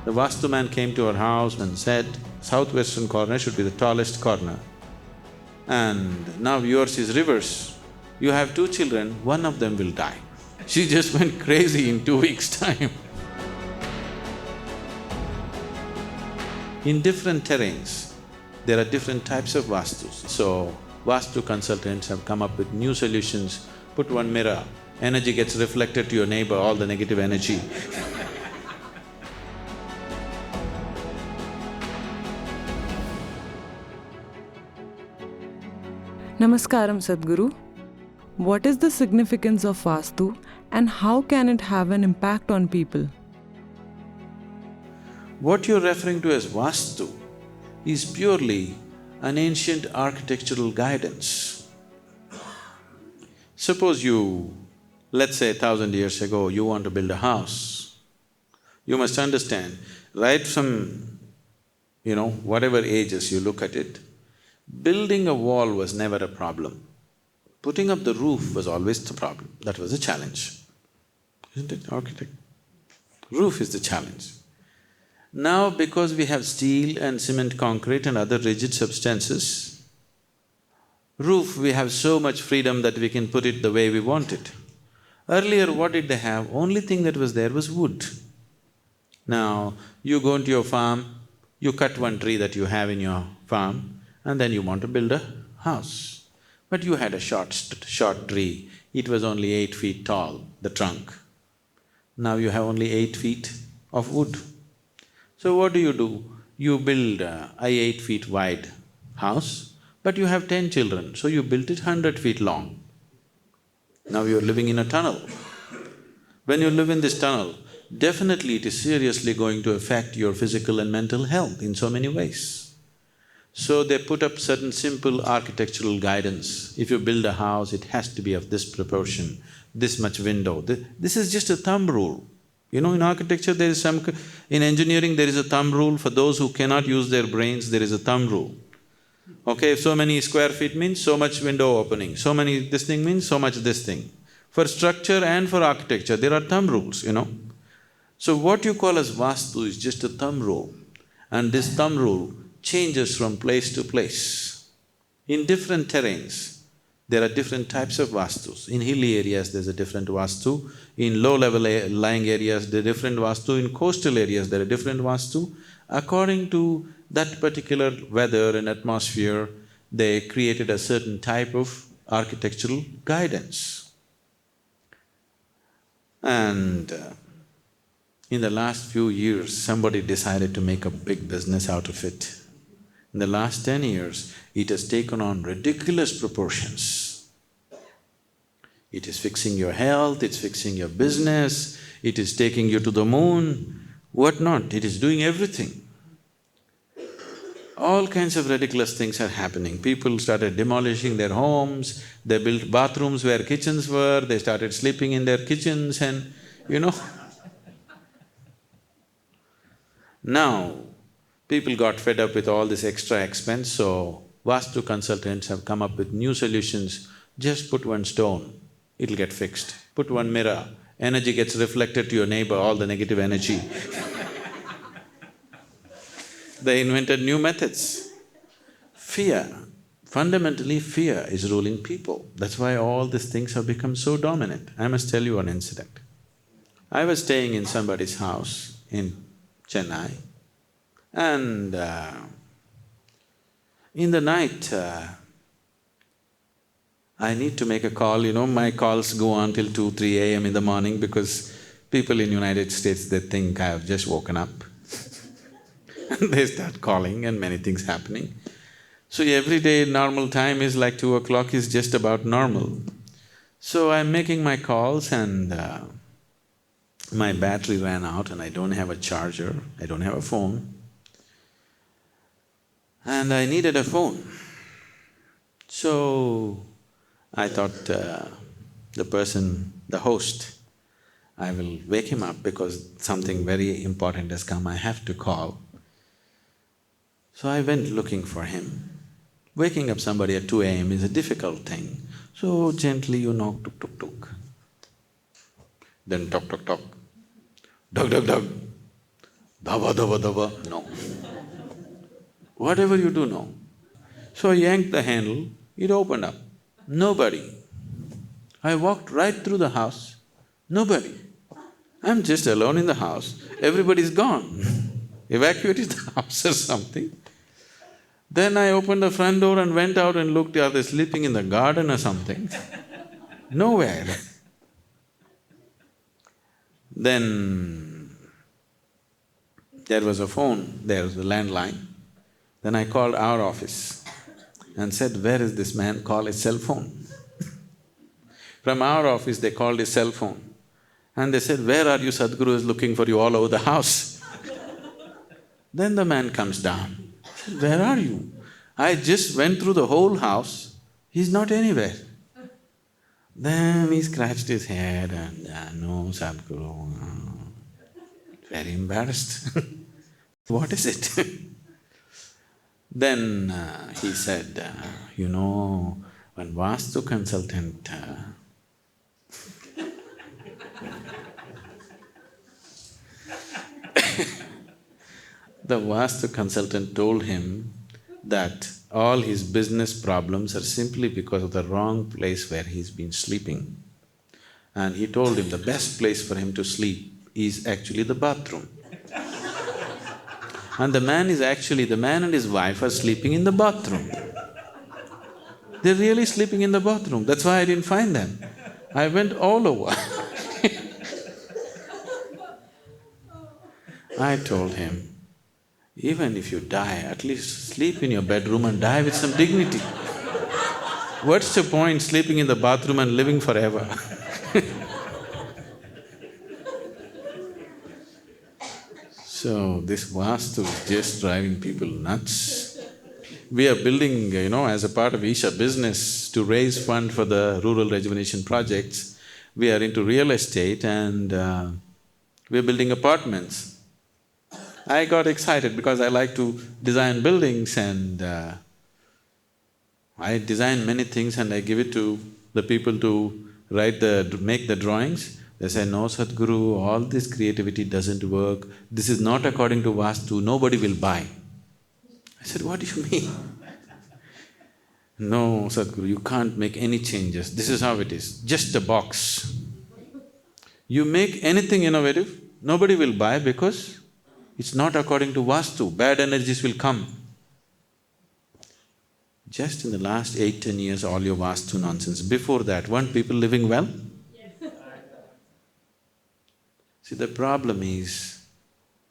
The Vastu man came to our house and said, southwestern corner should be the tallest corner. And now yours is reverse. You have two children, one of them will die. She just went crazy in 2 weeks' time. In different terrains, there are different types of Vastus. So, Vastu consultants have come up with new solutions. Put one mirror, energy gets reflected to your neighbor, all the negative energy. Namaskaram, Sadhguru. What is the significance of Vastu and how can it have an impact on people? What you're referring to as Vastu is purely an ancient architectural guidance. Suppose let's say 1,000 years ago, you want to build a house. You must understand, right from, whatever ages you look at it, building a wall was never a problem. Putting up the roof was always the problem, that was a challenge. Isn't it, architect? Roof is the challenge. Now because we have steel and cement concrete and other rigid substances, roof we have so much freedom that we can put it the way we want it. Earlier what did they have? Only thing that was there was wood. Now you go into your farm, you cut one tree that you have in your farm and then you want to build a house. But you had a short tree, it was only 8 feet tall, the trunk. Now you have only 8 feet of wood. So what do? You build a 8 feet wide house, but you have 10 children, so you built it 100 feet long. Now you're living in a tunnel. When you live in this tunnel, definitely it is seriously going to affect your physical and mental health in so many ways. So they put up certain simple architectural guidance. If you build a house, it has to be of this proportion, this much window. This is just a thumb rule. In architecture there is in engineering there is a thumb rule. For those who cannot use their brains, there is a thumb rule. Okay, so many square feet means so much window opening, so many this thing means so much this thing. For structure and for architecture, there are thumb rules, So what you call as Vastu is just a thumb rule, and this thumb rule changes from place to place. In different terrains, there are different types of Vastus. In hilly areas, there's a different Vastu. In low-level lying areas, there are different Vastu. In coastal areas, there are different Vastu. According to that particular weather and atmosphere, they created a certain type of architectural guidance. And in the last few years, somebody decided to make a big business out of it. In the last 10 years, it has taken on ridiculous proportions. It is fixing your health, it's fixing your business, it is taking you to the moon, what not, it is doing everything. All kinds of ridiculous things are happening. People started demolishing their homes, they built bathrooms where kitchens were, they started sleeping in their kitchens and Now, people got fed up with all this extra expense, so Vastu consultants have come up with new solutions. Just put one stone, it'll get fixed. Put one mirror, energy gets reflected to your neighbor, all the negative energy. They invented new methods. Fear, fundamentally fear is ruling people. That's why all these things have become so dominant. I must tell you an incident. I was staying in somebody's house in Chennai, and in the night, I need to make a call, my calls go on till 2–3 a.m. in the morning because people in United States, they think I have just woken up. And they start calling and many things happening. So every day normal time is like 2 o'clock is just about normal. So I'm making my calls and my battery ran out and I don't have a charger, I don't have a phone. And I needed a phone. So I thought the host, I will wake him up because something very important has come, I have to call. So I went looking for him. Waking up somebody at 2 a.m. is a difficult thing. So gently you knock, tuk, tuk, tuk. Then tock, tock, tock. Dog, dog, dog. Dava, dava, dava, no. Whatever you do, no. So I yanked the handle, it opened up. Nobody. I walked right through the house, nobody. I'm just alone in the house, everybody's gone. Evacuated the house or something. Then I opened the front door and went out and looked, are they sleeping in the garden or something? Nowhere. Then there was a phone, there was a landline. Then I called our office and said, where is this man? Call his cell phone. From our office they called his cell phone and they said, where are you? Sadhguru is looking for you all over the house. Then the man comes down, where are you? I just went through the whole house, he's not anywhere. Then he scratched his head and, no, Sadhguru, very embarrassed. What is it? Then he said, you know, one Vastu consultant the Vastu consultant told him that all his business problems are simply because of the wrong place where he's been sleeping. And he told him the best place for him to sleep is actually the bathroom. And the man and his wife are sleeping in the bathroom. They're really sleeping in the bathroom, that's why I didn't find them. I went all over. I told him, even if you die, at least sleep in your bedroom and die with some dignity. What's the point sleeping in the bathroom and living forever? So this Vastu is just driving people nuts. We are building, as a part of Isha business to raise fund for the rural rejuvenation projects, we are into real estate and we are building apartments. I got excited because I like to design buildings and I design many things and I give it to the people to make the drawings. They say, no Sadhguru, all this creativity doesn't work, this is not according to Vastu, nobody will buy. I said, what do you mean? No Sadhguru, you can't make any changes, this is how it is, just a box. You make anything innovative, nobody will buy because it's not according to Vastu, bad energies will come. Just in the last 8–10 years, all your Vastu nonsense. Before that, weren't people living well? Yes. See, the problem is,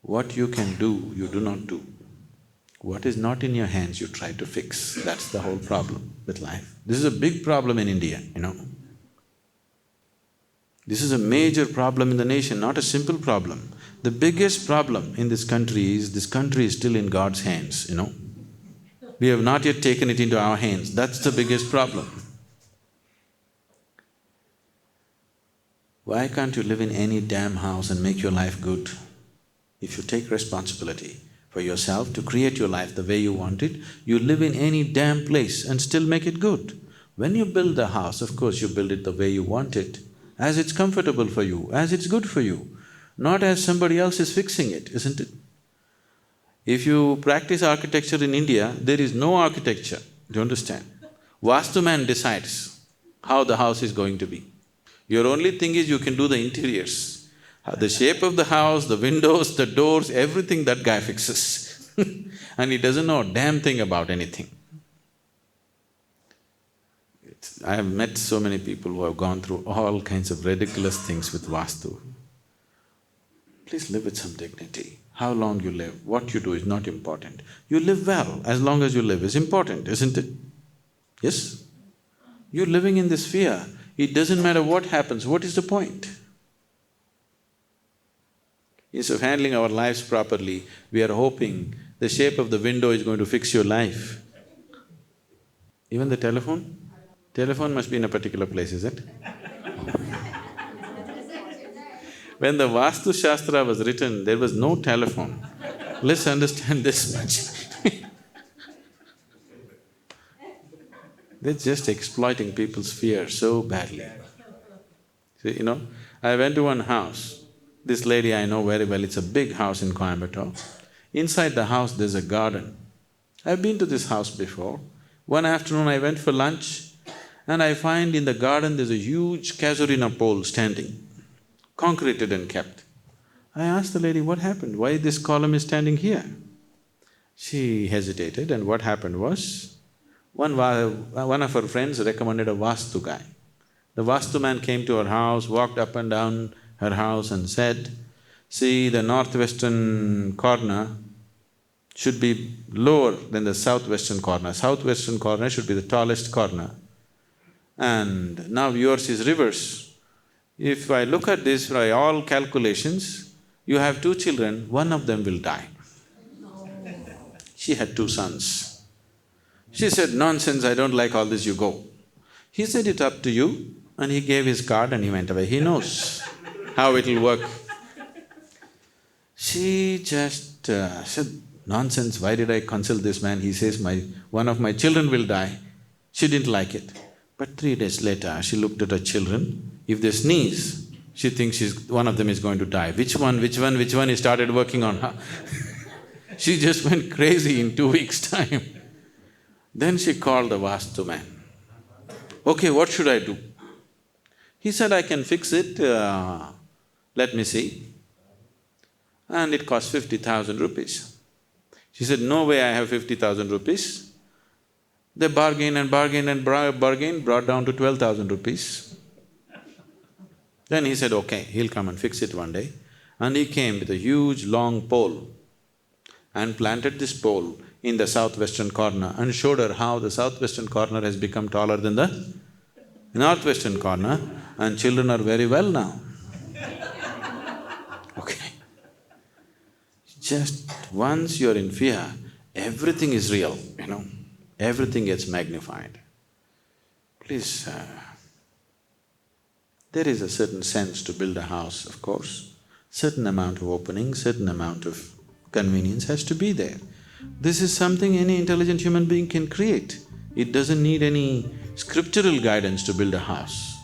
what you can do, you do not do. What is not in your hands, you try to fix. That's the whole problem with life. This is a big problem in India, This is a major problem in the nation, not a simple problem. The biggest problem in this country is still in God's hands, We have not yet taken it into our hands, that's the biggest problem. Why can't you live in any damn house and make your life good? If you take responsibility for yourself to create your life the way you want it, you live in any damn place and still make it good. When you build a house, of course you build it the way you want it, as it's comfortable for you, as it's good for you, not as somebody else is fixing it, isn't it? If you practice architecture in India, there is no architecture, do you understand? Vastu man decides how the house is going to be. Your only thing is you can do the interiors. The shape of the house, the windows, the doors, everything that guy fixes and he doesn't know a damn thing about anything. I have met so many people who have gone through all kinds of ridiculous things with Vastu. Please live with some dignity. How long you live, what you do is not important. You live well, as long as you live is important, isn't it? Yes? You're living in this sphere, it doesn't matter what happens, what is the point? Instead of handling our lives properly, we are hoping the shape of the window is going to fix your life. Even the telephone? Telephone must be in a particular place, is it? When the Vastu Shastra was written, there was no telephone. Let's understand this much. They're just exploiting people's fear so badly. See, I went to one house, This lady I know very well, it's a big house in Coimbatore. Inside the house there's a garden. I've been to this house before. One afternoon I went for lunch and I find in the garden there's a huge casuarina pole standing, concreted and kept. I asked the lady, what happened? Why this column is standing here? She hesitated, and what happened was, one of her friends recommended a Vastu guy. The Vastu man came to her house, walked up and down her house and said, see, the northwestern corner should be lower than the southwestern corner. Southwestern corner should be the tallest corner. And now yours is reverse. If I look at this by all calculations, you have two children, one of them will die. She had two sons. She said, nonsense, I don't like all this, you go. He said, it's up to you, and he gave his card and he went away. He knows how it'll work. She just said, nonsense, why did I consult this man? He says, one of my children will die. She didn't like it. But 3 days later, she looked at her children. If they sneeze, she thinks one of them is going to die. Which one? He started working on her. She just went crazy in 2 weeks' time. Then she called the Vastu man. Okay, what should I do? He said, I can fix it, let me see. And it cost 50,000 rupees. She said, no way I have 50,000 rupees. They bargained and bargained and bargained, brought down to 12,000 rupees. Then he said, okay, he'll come and fix it one day. And he came with a huge long pole and planted this pole in the southwestern corner and showed her how the southwestern corner has become taller than the northwestern corner, and children are very well now. Okay. Just once you're in fear, everything is real, everything gets magnified. Please, there is a certain sense to build a house, of course. Certain amount of opening, certain amount of convenience has to be there. This is something any intelligent human being can create. It doesn't need any scriptural guidance to build a house.